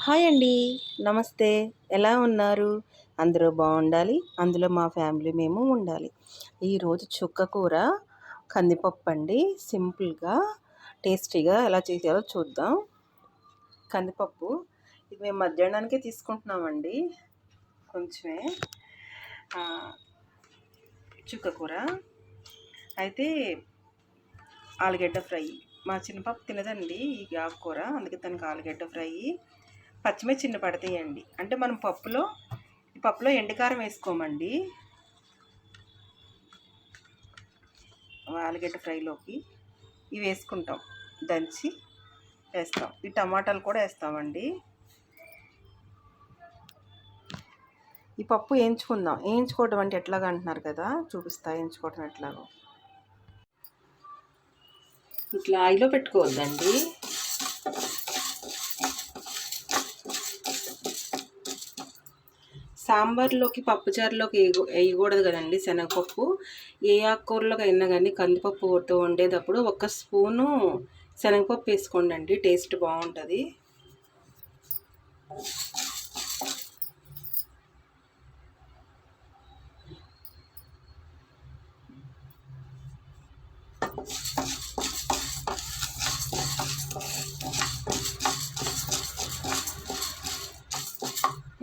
Hi అండి. నమస్తే. ఎలా ఉన్నారు? అందరూ బావుండాలి. అందులో మా ఫ్యామిలీ మేము ఉండాలి. ఈరోజు చుక్క కూర, కందిపప్పండి. సింపుల్‌గా, టేస్టీగా ఎలా చేయాలో చూద్దాం. కందిపప్పు ఇది మేము మధ్యాహ్నానికే తీసుకుంటున్నామండి. కొంచెమే. చుక్క కూర. అయితే ఆలుగడ్డ ఫ్రై. మా చిన్న పాప తినదండి ఈ ఆకుకూర. అందుకే తనకి ఆలుగడ్డ ఫ్రై, పచ్చిమిర్చి చిన్న పడతాయండి. అంటే మనం పప్పులో ఎండుకారం వేసుకోమండి. ఆలుగడ్డ ఫ్రైలోకి ఇవి వేసుకుంటాం, దంచి వేస్తాం. ఈ టమాటాలు కూడా వేస్తామండి. ఈ పప్పు వేయించుకుందాం. వేయించుకోవడం అంటే ఎట్లాగా అంటున్నారు కదా, చూపిస్తా వేయించుకోవడం ఎట్లాగో. ఇట్లా ఆయిల్లో పెట్టుకోవద్దండి. సాంబార్లోకి, పప్పుచారులోకి వేయకూడదు కదండి శనగపప్పు. ఏ ఆకుకూరలోకి అయినా కానీ కందిపప్పుతో వండేటప్పుడు 1 స్పూను శనగపప్పు వేసుకోండి అండి, టేస్ట్ బాగుంటుంది.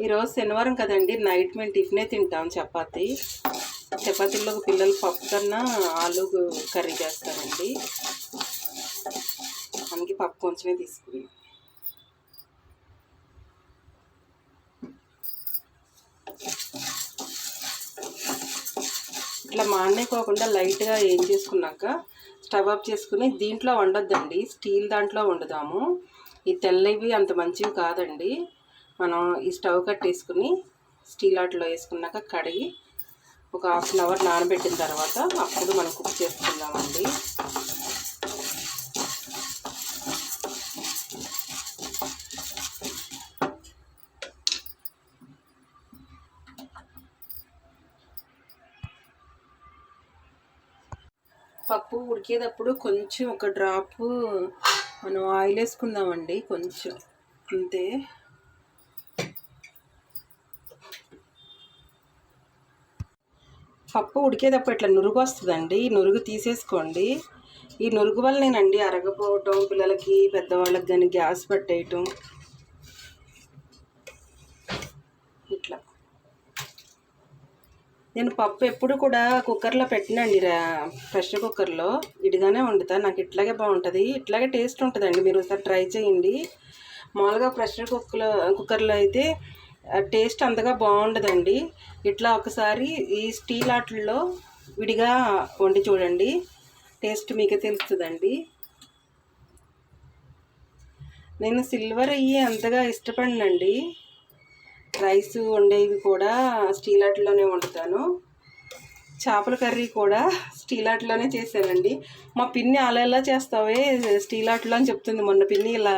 ఈరోజు శనివారం కదండి, నైట్ మేము టిఫినే తింటాం, చపాతీ. చపాతీలోకి పిల్లలు పప్పు కన్నా ఆలు కర్రీ చేస్తారండి. అందుకే పప్పు కొంచెమే తీసుకున్నాం. ఇట్లా మానేకోకుండా లైట్గా ఏం చేసుకున్నాక స్టవ్ ఆఫ్ చేసుకుని, దీంట్లో వండొద్దండి, స్టీల్ దాంట్లో వండుదాము. ఈ తెల్లవి అంత మంచివి కాదండి. మనం ఈ స్టవ్ కట్టేసుకుని స్టీల్ వాటిలో వేసుకున్నాక కడిగి ఒక 1/2 అవర్ నానబెట్టిన తర్వాత అప్పుడు మనం కుక్ చేసుకుందామండి. పప్పు ఉడికేటప్పుడు కొంచెం ఒక డ్రాపు మనం ఆయిల్ వేసుకుందామండి, కొంచెం అంతే. పప్పు ఉడికేటప్పుడు ఇట్లా నురుగు వస్తుందండి, ఈ నురుగు తీసేసుకోండి. ఈ నురుగు వల్లనేనండి అరగపోవటం, పిల్లలకి పెద్దవాళ్ళకి కానీ గ్యాస్ పట్టేయటం. ఇట్లా నేను పప్పు ఎప్పుడు కూడా కుక్కర్లో పెట్టినండి, ప్రెషర్ కుక్కర్లో విడిగానే వండుతా. నాకు ఇట్లాగే బాగుంటుంది, ఇట్లాగే టేస్ట్ ఉంటుందండి. మీరు ఒకసారి ట్రై చేయండి. మామూలుగా ప్రెషర్ కుక్కర్లో అయితే టేస్ట్ అంతగా బాగుండదండి. ఇట్లా ఒకసారి ఈ స్టీల్ ఆటల్లో విడిగా వండి చూడండి, టేస్ట్ మీకే తెలుస్తుందండి. నేను సిల్వర్ అయ్యి అంతగా ఇష్టపడినండి. రైస్ వండేవి కూడా స్టీల్ ఆటల్లోనే వండుతాను. చేపల కర్రీ కూడా స్టీల్ ఆటలోనే చేశానండి. మా పిన్ని అలా ఎలా చేస్తావే స్టీల్ ఆటలో అని చెప్తుంది. మొన్న పిన్ని ఇలా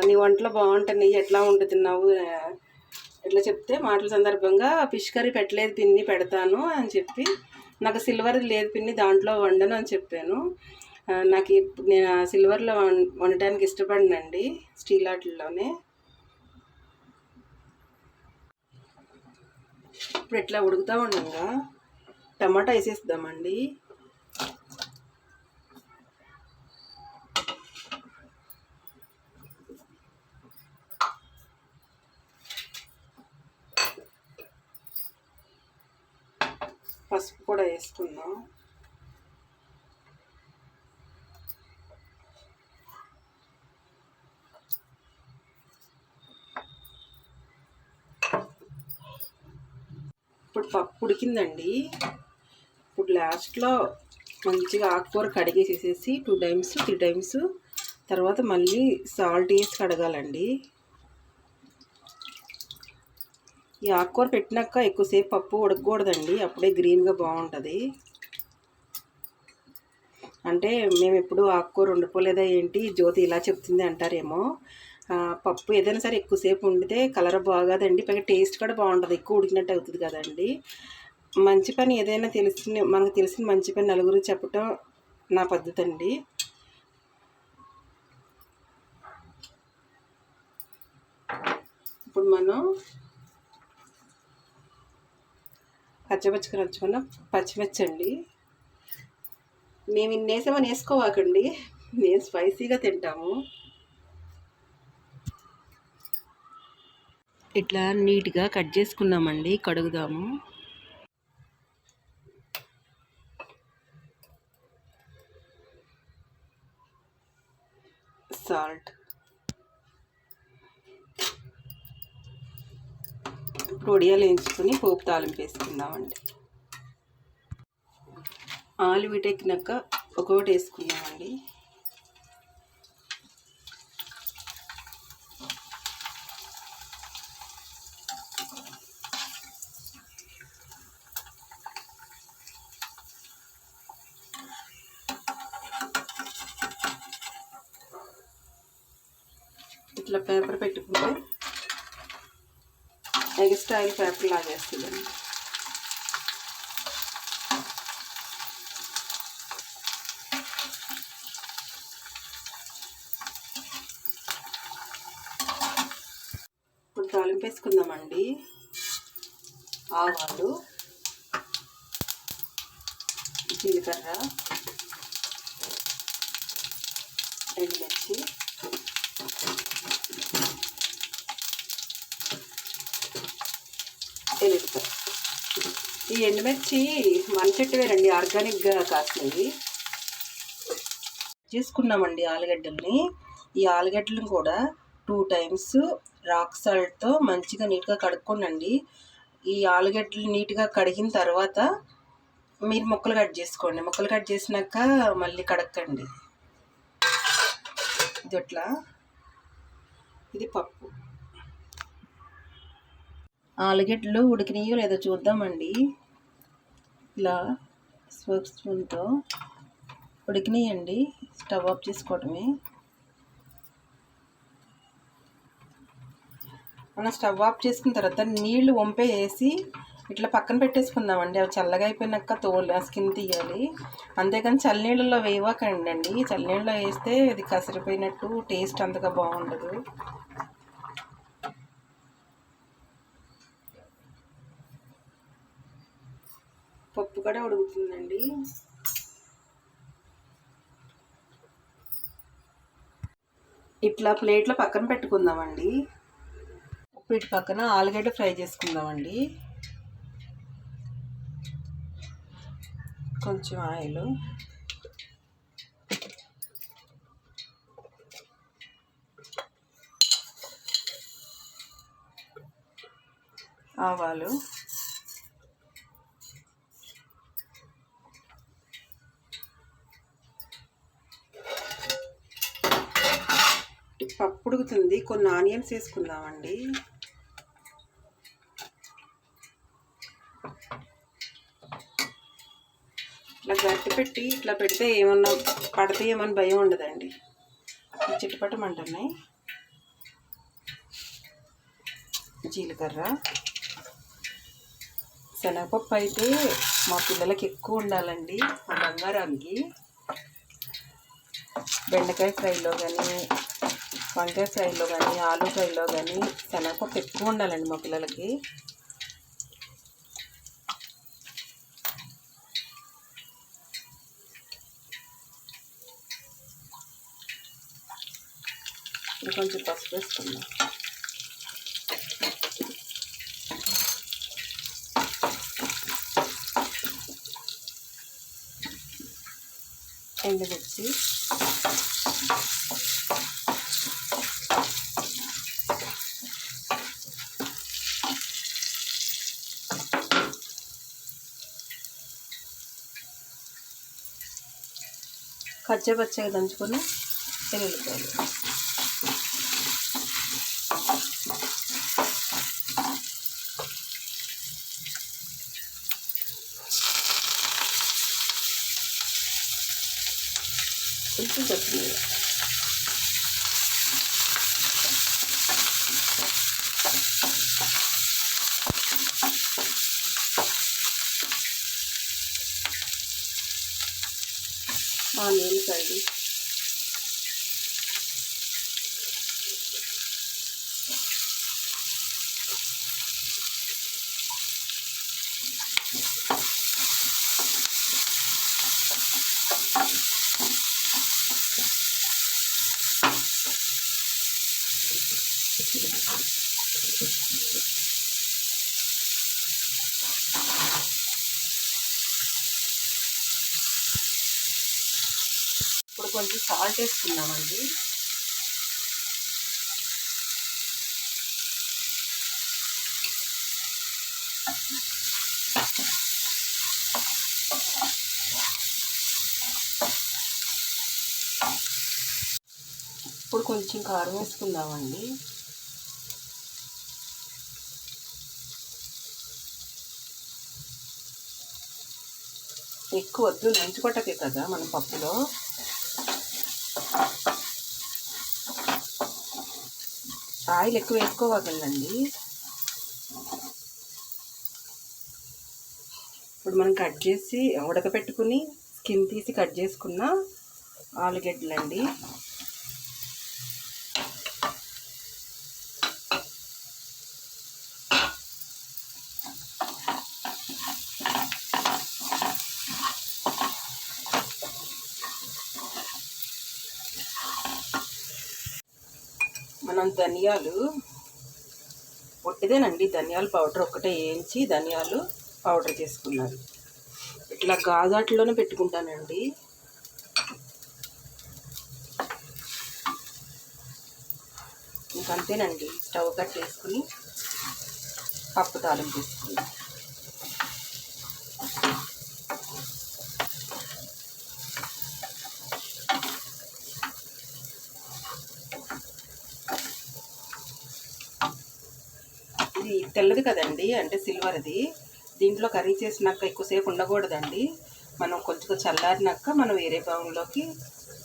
నీ వంటలో బాగుంటుంది, ఎట్లా వండుతున్నావు ఎట్లా చెప్తే మాటల సందర్భంగా ఫిష్ కర్రీ పెట్టలేదు పిన్ని, పెడతాను అని చెప్పి, నాకు సిల్వర్ లేదు పిన్ని దాంట్లో వండను అని చెప్పాను. నాకు నేను సిల్వర్లో వండటానికి ఇష్టపడినండి, స్టీల్ ఆటల్లోనే. ఇప్పుడు ఇట్లా ఉడుకుతూ ఉండగా టమాటా వేసేద్దామండి. పసుపు కూడా వేసుకుందాం. ఇప్పుడు పప్పు ఉడికిందండి. ఇప్పుడు లాస్ట్లో మంచిగా ఆకుకూర కడిగేసేసి 2 టైమ్స్ 3 టైమ్స్ తర్వాత మళ్ళీ సాల్ట్ వేసి కడగాలండి. ఈ ఆకుకూర పెట్టినాక ఎక్కువసేపు పప్పు ఉడకకూడదండి, అప్పుడే గ్రీన్గా బాగుంటుంది. అంటే మేము ఎప్పుడు ఆకుకూర వండుకోలేదా ఏంటి, జ్యోతి ఇలా చెప్తుంది అంటారేమో. పప్పు ఏదైనా సరే ఎక్కువసేపు వండితే కలర్ బాగోదండి, పైగా టేస్ట్ కూడా బాగుంటుంది, ఎక్కువ ఉడికినట్టు అవుతుంది కదండి. మంచి పని ఏదైనా మనకు తెలిసిన మంచి పని నలుగురు చెప్పటం నా పద్ధతి అండి. ఇప్పుడు మనం పచ్చిమిర్చి నంచుకున్న పచ్చిమిర్చి అండి. మేము ఇన్నేసామని వేసుకోవాకండి, మేము స్పైసీగా తింటాము. ఇట్లా నీట్గా కట్ చేసుకున్నామండి, కడుగుదాము. సాల్ట్, పొడియాలు వేయించుకొని పోపు తాలింపు వేసుకుందామండి. ఆలు వీటెక్కినాక ఒక్కొక్కటి వేసుకుందామండి. ఇట్లా పేపర్ పెట్టుకుంటే ఎక్స్ట్రా ఆయిల్ పేపర్ లాగేస్తుందండి. ఇప్పుడు తాలింపు వేసుకుందామండి. ఆవాలు, జీలకర్ర, ఎండుమిర్చి, ఎల్లుల్లిపాయ. ఈ ఎండుమిర్చి మన చెట్టువేనండి, ఆర్గానిక్గా కాసినవి. చేసుకున్నామండి ఆలుగడ్డల్ని. ఈ ఆలుగడ్డలను కూడా 2 times రాక్ సాల్ట్తో మంచిగా నీట్గా కడుక్కోండి. ఈ ఆలుగడ్డలు నీట్గా కడిగిన తర్వాత మీరు ముక్కలు కట్ చేసుకోండి. ముక్కలు కట్ చేసినాక మళ్ళీ కడక్కండి. ఇది అట్లా. ఇది పప్పు. ఆలుగడ్డలు ఉడికినాయో లేదో చూద్దామండి. ఇలా స్పూన్తో ఉడికినాయండి, స్టవ్ ఆఫ్ చేసుకోవటమే. మనం స్టవ్ ఆఫ్ చేసుకున్న తర్వాత నీళ్లు వంపేసి ఇట్లా పక్కన పెట్టేసుకుందామండి. అవి చల్లగా అయిపోయినాక స్కిన్ తీయాలి. అంతేకాని చల్లనీళ్ళలో వేయకండి అండి. చల్లనీళ్ళలో వేస్తే అది కసిరిపోయినట్టు టేస్ట్ అంతగా బాగుండదు. పప్పు కూడా ఉడుకుతుందండి. ఇట్లా ప్లేట్లో పక్కన పెట్టుకుందామండి. వీటి పక్కన ఆలుగడ్డ ఫ్రై చేసుకుందామండి. కొంచెం ఆయిల్, ఆవాలు, పప్పు ఉడుకుతుంది, కొన్ని ఆనియన్స్ వేసుకుందామండి. ఇట్లా గట్టి పెట్టి ఇట్లా పెడితే ఏమన్నా పడితే ఏమన్నా భయం ఉండదండి. చిట్టుపట్టమంటున్నాయి. జీలకర్ర, శనగపప్పు అయితే మా పిల్లలకి ఎక్కువ ఉండాలండి, మా బంగారానికి. బెండకాయ ఫ్రైలో కానీ, వంకాయ ఫ్రైలో కానీ, ఆలు ఫ్రైలో కానీ శనగపప్పు ఎక్కువ ఉండాలండి మా పిల్లలకి. కొంచెం పసుపు వేసుకుందాం. ఎండుమిర్చి, కచ్చపచ్చగా దంచుకొని ఎల్లుల్లిపాయలు, కొంచెం కొత్తిమీర, ఆనియన్ ఫ్రై, కొంచెం సాల్ట్ వేసుకున్నామండి. ఇప్పుడు కొంచెం కారం వేసుకుందామండి. ఎక్కువ వద్దు, నంచుకోటకే కదా మన పప్పులో. ఆయిల్ ఎక్కువ వేసుకోవాలండి. ఇప్పుడు మనం కట్ చేసి ఉడకపెట్టుకుని స్కిన్ తీసి కట్ చేసుకున్న ఆలుగడ్డలండి. మనం ధనియాలు ఒట్టిదేనండి, ధనియాల పౌడర్ ఒక్కటే వేయించి ధనియాలు పౌడర్ చేసుకున్నాను. ఇట్లా గాజాట్లోనే పెట్టుకుంటానండి. ఇంకంతేనండి, స్టవ్ కట్ చేసుకుని పప్పు తాలింపు వేసుకున్నాను. ఇది తెల్లది కదండి, అంటే సిల్వర్ది. దీంట్లో కర్రీ చేసినాక ఎక్కువసేపు ఉండకూడదండి. మనం కొంచెం చల్లారినాక మనం వేరే బౌల్లోకి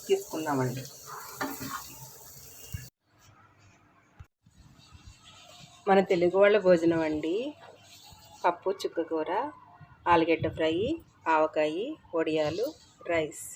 తీసుకుందామండి. మన తెలుగు వాళ్ళ భోజనం అండి. పప్పు, చుక్కకూర, ఆలుగడ్డ ఫ్రై, ఆవకాయ, వడియాలు, రైస్.